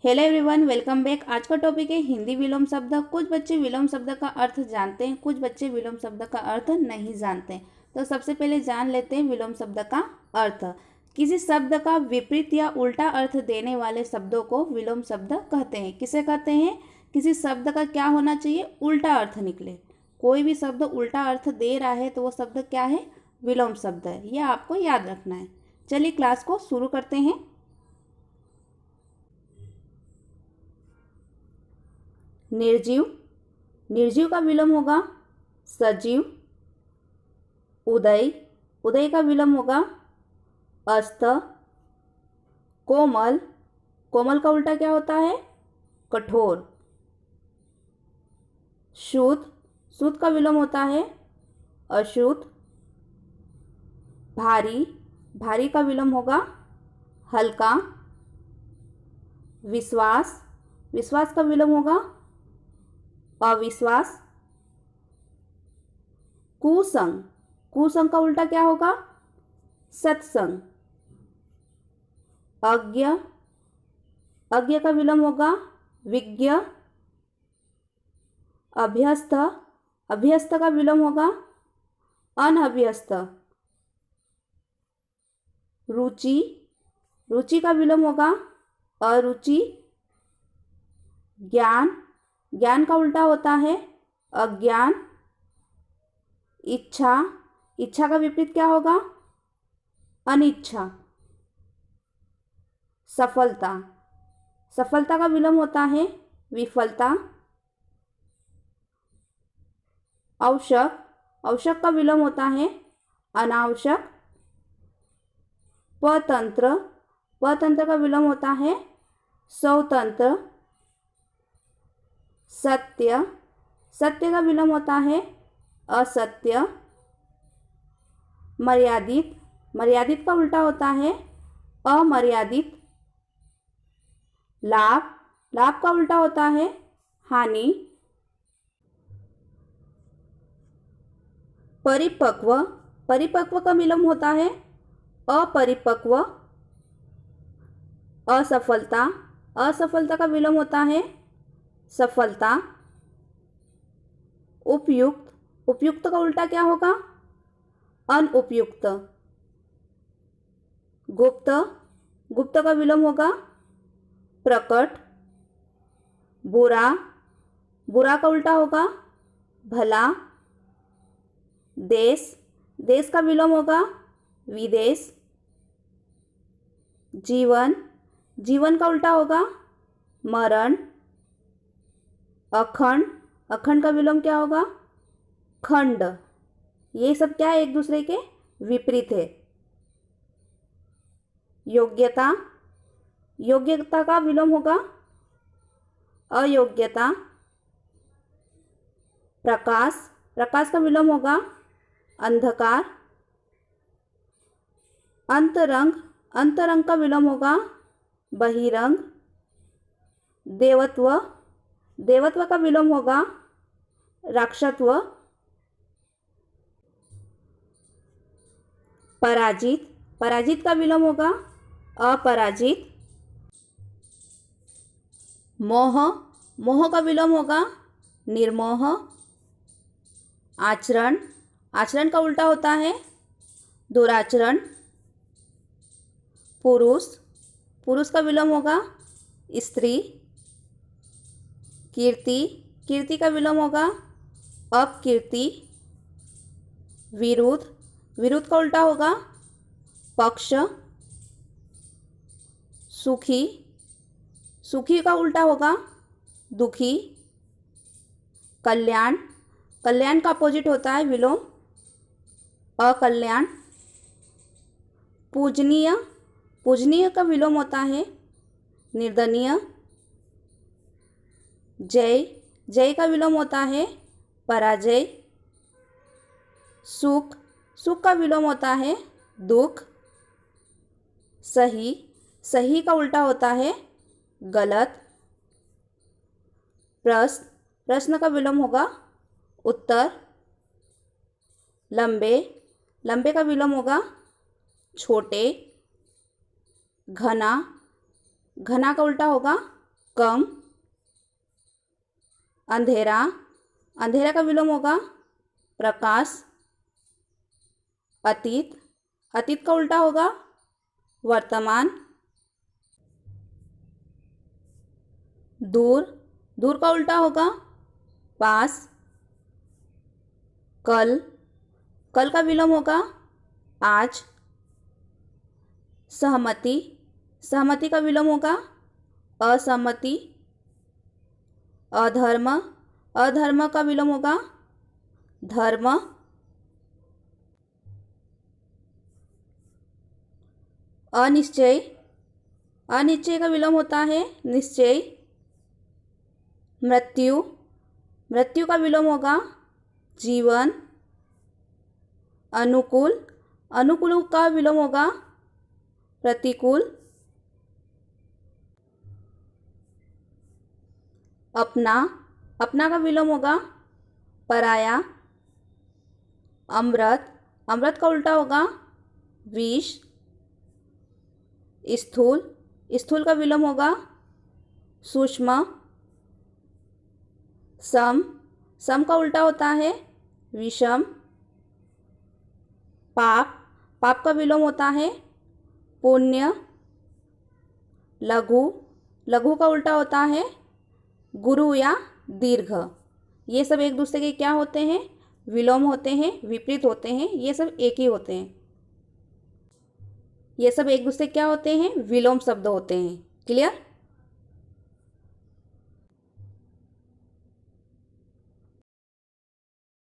Hello everyone, welcome back. आज का topic है हिंदी विलोम शब्द। कुछ बच्चे विलोम शब्द का अर्थ जानते हैं, कुछ बच्चे विलोम शब्द का अर्थ नहीं जानते हैं। तो सबसे पहले जान लेते हैं विलोम शब्द का अर्थ। किसी शब्द का विपरीत या उल्टा अर्थ देने वाले शब्दों को विलोम शब्द कहते हैं। किसे कहते हैं? किसी शब्द का क्या होना चाहिए? उल्टा अर्थ निकले। कोई भी शब्द उल्टा अर्थ दे रहा है तो वो शब्द क्या है? विलोम शब्द है। यह आपको याद रखना है। चलिए क्लास को शुरू करते हैं। निर्जीव, निर्जीव का विलोम होगा सजीव। उदय, उदय का विलोम होगा अस्त। कोमल, कोमल का उल्टा क्या होता है? कठोर। शुद्ध, शुद्ध का विलोम होता है अशुद्ध। भारी, भारी का विलोम होगा हल्का। विश्वास, विश्वास का विलोम होगा अविश्वास। कुसंग, कुसंग का उल्टा क्या होगा? सत्संग। अज्ञ, अज्ञ का विलोम होगा विज्ञ। अभ्यस्त, अभ्यस्त का विलोम होगा अनभ्यस्त। रुचि, रुचि का विलोम होगा अरुचि। ज्ञान, ज्ञान का उल्टा होता है अज्ञान। इच्छा, इच्छा का विपरीत क्या होगा? अनिच्छा। सफलता, सफलता का विलोम होता है विफलता। आवश्यक, आवश्यक का विलोम होता है अनावश्यक। परतंत्र, परतंत्र का विलोम होता है स्वतंत्र। सत्य, सत्य का विलोम होता है असत्य। मर्यादित, मर्यादित का उल्टा होता है अमर्यादित। लाभ, लाभ का उल्टा होता है हानि। परिपक्व, परिपक्व का विलोम होता है अपरिपक्व। असफलता, असफलता का विलोम होता है सफलता। उपयुक्त, उपयुक्त का उल्टा क्या होगा? अनुपयुक्त। गुप्त, गुप्त का विलोम होगा प्रकट। बुरा, बुरा का उल्टा होगा भला। देश, देश का विलोम होगा विदेश। जीवन, जीवन का उल्टा होगा मरण। अखंड, अखंड का विलोम क्या होगा? खंड। ये सब क्या है? एक दूसरे के विपरीत है। योग्यता, योग्यता का विलोम होगा अयोग्यता। प्रकाश, प्रकाश का विलोम होगा अंधकार। अंतरंग, अंतरंग का विलोम होगा बहिरंग। देवत्व, देवत्व का विलोम होगा राक्षसत्व। पराजित, पराजित का विलोम होगा अपराजित। मोह, मोह का विलोम होगा निर्मोह। आचरण, आचरण का उल्टा होता है दुराचरण। पुरुष, पुरुष का विलोम होगा स्त्री। कीर्ति, कीर्ति का विलोम होगा अपकीर्ति। विरुद्ध, विरुद्ध का उल्टा होगा पक्ष। सुखी, सुखी का उल्टा होगा दुखी। कल्याण, कल्याण का अपोजिट होता है विलोम अकल्याण। पूजनीय, पूजनीय का विलोम होता है निर्दनीय। जय, जय का विलोम होता है पराजय। सुख, सुख का विलोम होता है दुख। सही, सही का उल्टा होता है गलत। प्रश्न, प्रश्न का विलोम होगा उत्तर। लंबे, लंबे का विलोम होगा छोटे। घना, घना का उल्टा होगा कम, अंधेरा, अंधेरा का विलोम होगा प्रकाश, अतीत, अतीत का उल्टा होगा वर्तमान, दूर, दूर का उल्टा होगा पास, कल, कल का विलोम होगा आज, सहमति, सहमति का विलोम होगा असहमति, अधर्म, अधर्म का विलोम होगा धर्म, अनिश्चय, अनिश्चय का विलोम होता है निश्चय, मृत्यु, मृत्यु का विलोम होगा जीवन, अनुकूल, अनुकूल का विलोम होगा प्रतिकूल, अपना, अपना का विलोम होगा पराया, अमृत, अमृत का उल्टा होगा विष, स्थूल, स्थूल का विलोम होगा सूक्ष्म, सम, सम का उल्टा होता है विषम, पाप, पाप का विलोम होता है पुण्य, लघु, लघु का उल्टा होता है गुरु या दीर्घ। ये सब एक दूसरे के क्या होते हैं? विलोम होते हैं, विपरीत होते हैं, ये सब एक ही होते हैं। ये सब एक दूसरे क्या होते हैं? विलोम शब्द होते हैं। क्लियर?